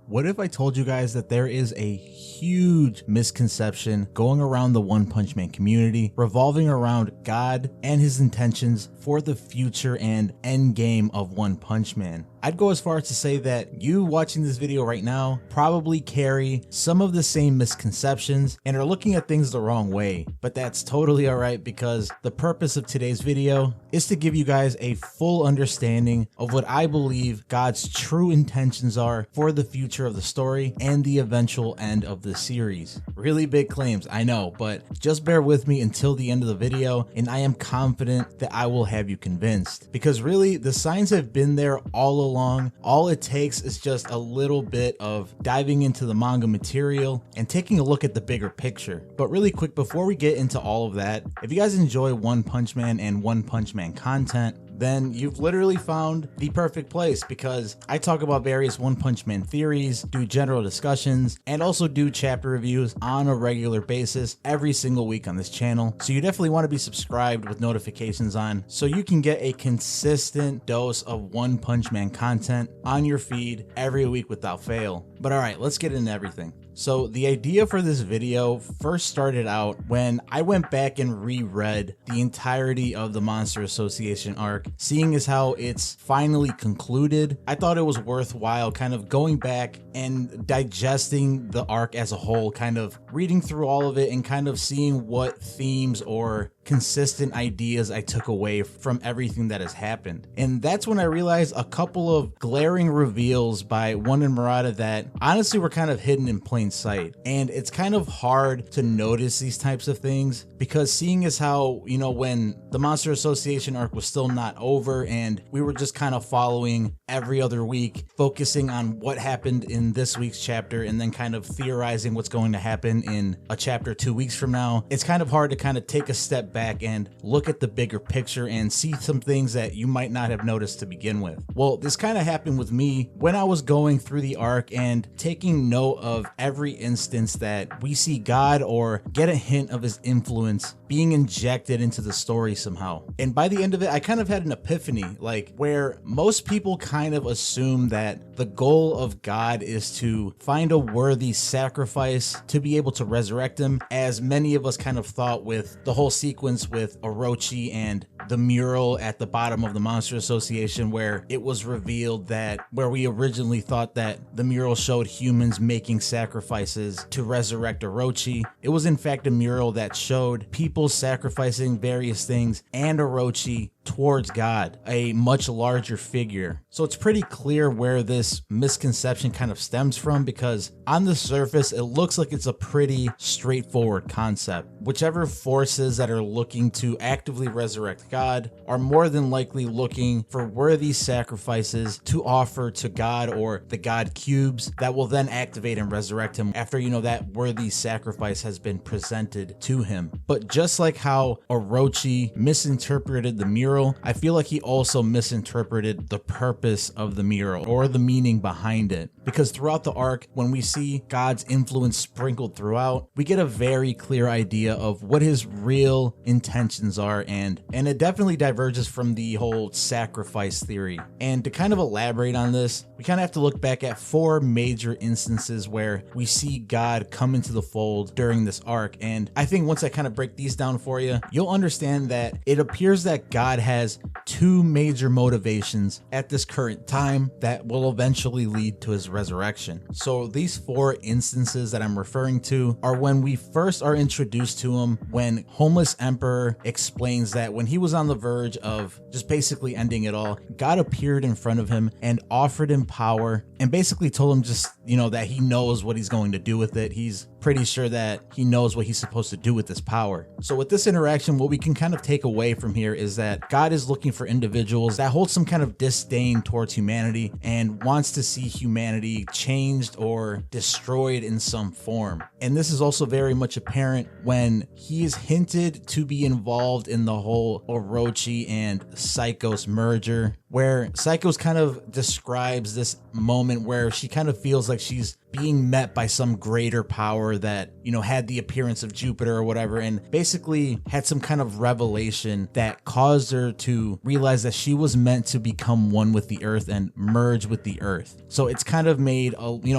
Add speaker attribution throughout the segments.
Speaker 1: What if I told you guys that there is a huge misconception going around the One Punch Man community revolving around God and his intentions for the future and end game of One Punch Man? I'd go as far as to say that you watching this video right now probably carry some of the same misconceptions and are looking at things the wrong way, but that's totally alright because the purpose of today's video is to give you guys a full understanding of what I believe God's true intentions are for the future of the story and the eventual end of the series. Really big claims, I know, but just bear with me until the end of the video and I am confident that I will have you convinced, because really the signs have been there all along. All it takes is just a little bit of diving into the manga material and taking a look at the bigger picture. But really quick, before we get into all of that, if you guys enjoy One Punch Man and One Punch Man content, then you've literally found the perfect place, because I talk about various One Punch Man theories, do general discussions, and also do chapter reviews on a regular basis every single week on this channel. So you definitely want to be subscribed with notifications on so you can get a consistent dose of One Punch Man content on your feed every week without fail. But alright, let's get into everything. So the idea for this video first started out when I went back and reread the entirety of the Monster Association arc. Seeing as how it's finally concluded, I thought it was worthwhile kind of going back and digesting the arc as a whole, kind of reading through all of it and kind of seeing what themes or consistent ideas I took away from everything that has happened. And that's when I realized a couple of glaring reveals by One and Murata that honestly were kind of hidden in plain sight. And it's kind of hard to notice these types of things because seeing as how, you know, when the Monster Association arc was still not over and we were just kind of following every other week, focusing on what happened in this week's chapter and then kind of theorizing what's going to happen in a chapter 2 weeks from now, it's kind of hard to kind of take a step back and look at the bigger picture and see some things that you might not have noticed to begin with. Well, this kind of happened with me when I was going through the arc and taking note of every instance that we see God or get a hint of his influence being injected into the story somehow. And by the end of it, I kind of had an epiphany, like where most people kind of assume that the goal of God is to find a worthy sacrifice to be able to resurrect him, as many of us kind of thought with the whole sequence with Orochi and the mural at the bottom of the Monster Association, where it was revealed that where we originally thought that the mural showed humans making sacrifices to resurrect Orochi, it was in fact a mural that showed people sacrificing various things and Orochi towards God, a much larger figure. So it's pretty clear where this misconception kind of stems from, because on the surface it looks like it's a pretty straightforward concept. Whichever forces that are looking to actively resurrect God are more than likely looking for worthy sacrifices to offer to God or the God cubes that will then activate and resurrect him after, you know, that worthy sacrifice has been presented to him. But just like how Orochi misinterpreted the mural, I feel like he also misinterpreted the purpose of the mural or the meaning behind it, because throughout the arc, when we see God's influence sprinkled throughout, we get a very clear idea of what his real intentions are, and it definitely diverges from the whole sacrifice theory. And to kind of elaborate on this, we kind of have to look back at 4 major instances where we see God come into the fold during this arc. And I think once I kind of break these down for you, you'll understand that it appears that God has 2 major motivations at this current time that will eventually lead to his resurrection. So these 4 instances that I'm referring to are when we first are introduced to him, when Homeless Emperor explains that when he was on the verge of just basically ending it all, God appeared in front of him and offered him power and basically told him just, you know, that he knows what he's going to do with it. He's pretty sure that he knows what he's supposed to do with this power. So with this interaction, what we can kind of take away from here is that God is looking for individuals that hold some kind of disdain towards humanity and wants to see humanity changed or destroyed in some form. And this is also very much apparent when he is hinted to be involved in the whole Orochi and Psychos merger, where Psychos kind of describes this moment where she kind of feels like she's being met by some greater power that, had the appearance of Jupiter or whatever, and basically had some kind of revelation that caused her to realize that she was meant to become one with the earth and merge with the earth. So it's kind of made,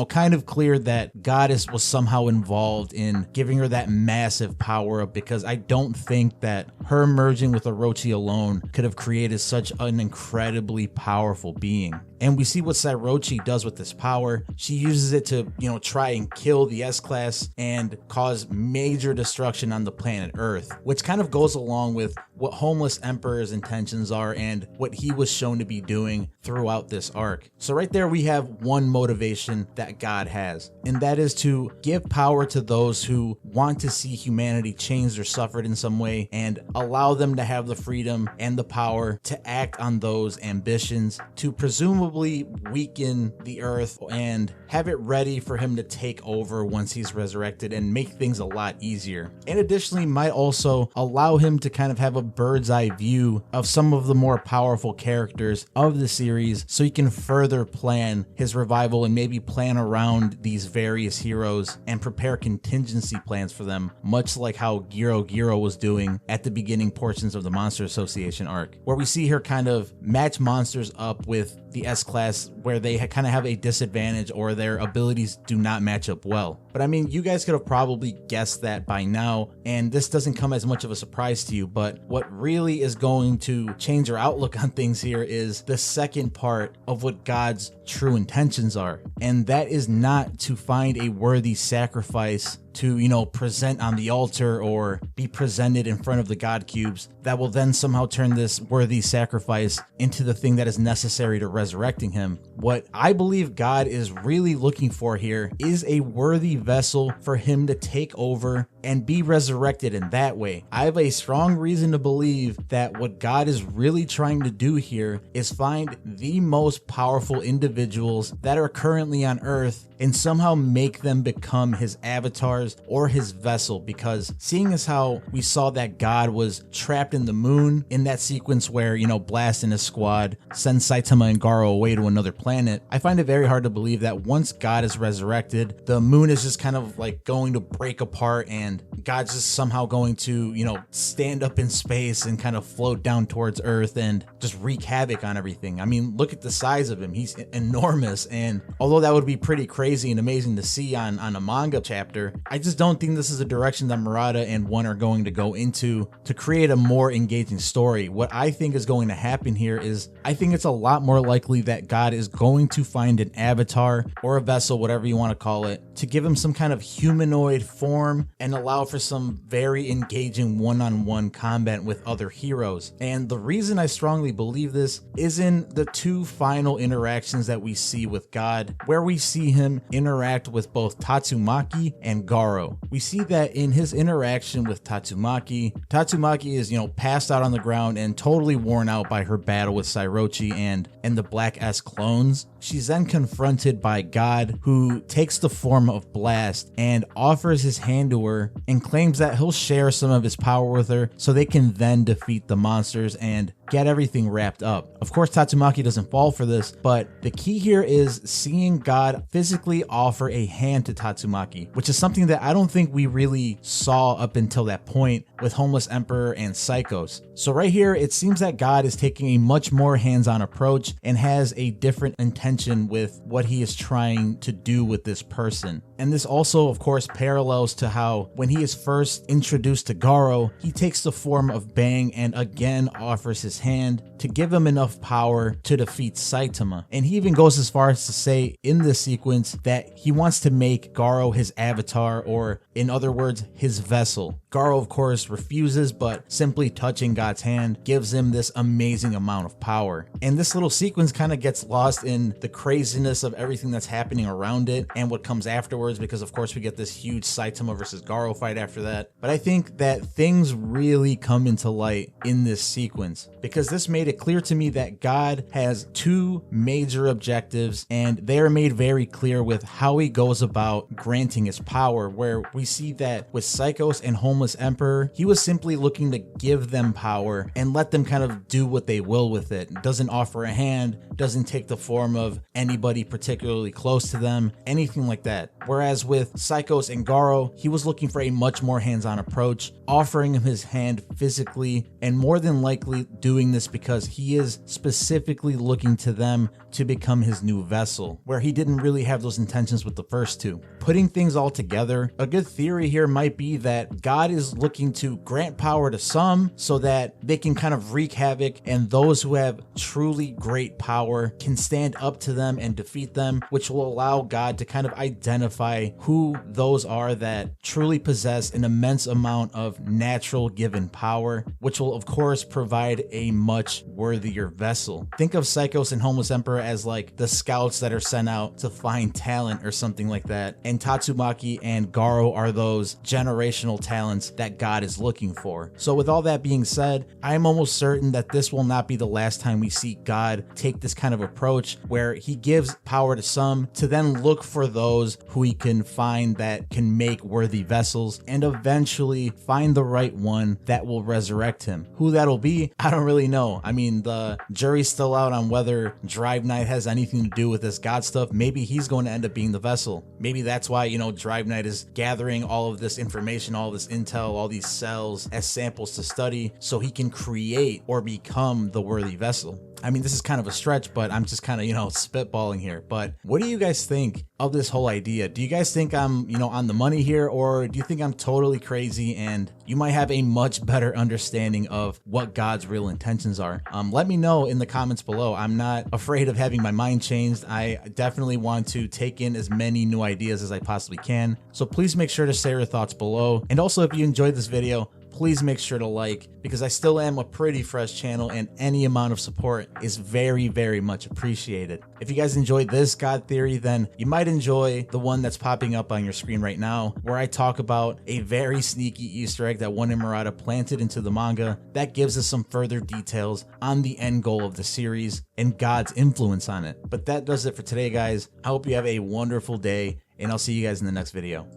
Speaker 1: kind of clear that Goddess was somehow involved in giving her that massive power up, because I don't think that her merging with Orochi alone could have created such an incredibly powerful being. And we see what Sairochi does with this power. She uses it to, try and kill the S-Class and cause major destruction on the planet Earth, which kind of goes along with what Homeless Emperor's intentions are and what he was shown to be doing throughout this arc. So right there we have one motivation that God has, and that is to give power to those who want to see humanity changed or suffered in some way, and allow them to have the freedom and the power to act on those ambitions, to presumably weaken the earth and have it ready for him to take over once he's resurrected and make things a lot easier. And additionally might also allow him to kind of have a bird's eye view of some of the more powerful characters of the series, so he can further plan his revival and maybe plan around these various heroes and prepare contingency plans for them, much like how Giro was doing at the beginning portions of the Monster Association arc, where we see her kind of match monsters up with the S-Class where they kind of have a disadvantage or their abilities do not match up well. But I mean, you guys could have probably guessed that by now, and this doesn't come as much of a surprise to you, but what really is going to change your outlook on things here is the second part of what God's true intentions are, and that is not to find a worthy sacrifice to, present on the altar or be presented in front of the God cubes that will then somehow turn this worthy sacrifice into the thing that is necessary to resurrecting him. What I believe God is really looking for here is a worthy vessel for him to take over and be resurrected in that way. I have a strong reason to believe that what God is really trying to do here is find the most powerful individuals that are currently on Earth and somehow make them become his avatars or his vessel, because seeing as how we saw that God was trapped in the moon in that sequence where, Blast and his squad send Saitama and Garo away to another planet, I find it very hard to believe that once God is resurrected, the moon is just kind of like going to break apart and God's just somehow going to, stand up in space and kind of float down towards Earth and just wreak havoc on everything. I mean, look at the size of him. He's enormous, and although that would be pretty crazy and amazing to see on a manga chapter, I just don't think this is a direction that Murata and One are going to go into to create a more engaging story. What I think is going to happen here is I think it's a lot more likely that God is going to find an avatar or a vessel, whatever you want to call it, to give him some kind of humanoid form and allow for some very engaging one-on-one combat with other heroes. And the reason I strongly believe this is in the two final interactions that we see with God, where we see him interact with both Tatsumaki and Garo. We see that in his interaction with Tatsumaki is, passed out on the ground and totally worn out by her battle with Sairochi and the Black S clones. She's then confronted by God, who takes the form of Blast and offers his hand to her and claims that he'll share some of his power with her so they can then defeat the monsters and get everything wrapped up. Of course, Tatsumaki doesn't fall for this, but the key here is seeing God physically offer a hand to Tatsumaki, which is something that I don't think we really saw up until that point with Homeless Emperor and Psychos. So right here, it seems that God is taking a much more hands-on approach and has a different intention with what he is trying to do with this person. And this also, of course, parallels to how when he is first introduced to Garo, he takes the form of Bang and again offers his hand to give him enough power to defeat Saitama. And he even goes as far as to say in this sequence that he wants to make Garo his avatar, or in other words, his vessel. Garo, of course, refuses, but simply touching God's hand gives him this amazing amount of power. And this little sequence kind of gets lost in the craziness of everything that's happening around it and what comes afterwards, because of course we get this huge Saitama versus Garo fight after that. But I think that things really come into light in this sequence, because this made it clear to me that God has two major objectives, and they are made very clear with how he goes about granting his power, where we see that with Psychos and Homeless Homeless Emperor, he was simply looking to give them power and let them kind of do what they will with it. Doesn't offer a hand, doesn't take the form of anybody particularly close to them, anything like that. Whereas with Psychos and Garo, he was looking for a much more hands-on approach, offering him his hand physically, and more than likely doing this because he is specifically looking to them to become his new vessel, where he didn't really have those intentions with the first two. Putting things all together, a good theory here might be that God is looking to grant power to some so that they can kind of wreak havoc, and those who have truly great power can stand up to them and defeat them, which will allow God to kind of identify who those are that truly possess an immense amount of natural given power, which will of course provide a much worthier vessel. Think of Psychos and Homeless Emperor as like the scouts that are sent out to find talent or something like that, and Tatsumaki and Garo are those generational talents that God is looking for. So with all that being said, I'm almost certain that this will not be the last time we see God take this kind of approach where he gives power to some to then look for those who he can find that can make worthy vessels and eventually find the right one that will resurrect him. Who that'll be, I don't really know. I mean, the jury's still out on whether Drive Knight has anything to do with this God stuff. Maybe he's going to end up being the vessel. Maybe that's why, you know, Drive Knight is gathering all of this information, all this intel, all these cells as samples to study so he can create or become the worthy vessel. I mean, this is kind of a stretch, but I'm just kind of, you know, spitballing here. But what do you guys think of this whole idea? Do you guys think I'm, you know, on the money here, or do you think I'm totally crazy and you might have a much better understanding of what God's real intentions are? Let me know in the comments below. I'm not afraid of having my mind changed. I definitely want to take in as many new ideas as I possibly can. So please make sure to share your thoughts below. And also, if you enjoyed this video, please make sure to like, because I still am a pretty fresh channel and any amount of support is very, very much appreciated. If you guys enjoyed this God theory, then you might enjoy the one that's popping up on your screen right now, where I talk about a very sneaky Easter egg that one Murata planted into the manga that gives us some further details on the end goal of the series and God's influence on it. But that does it for today, guys. I hope you have a wonderful day, and I'll see you guys in the next video.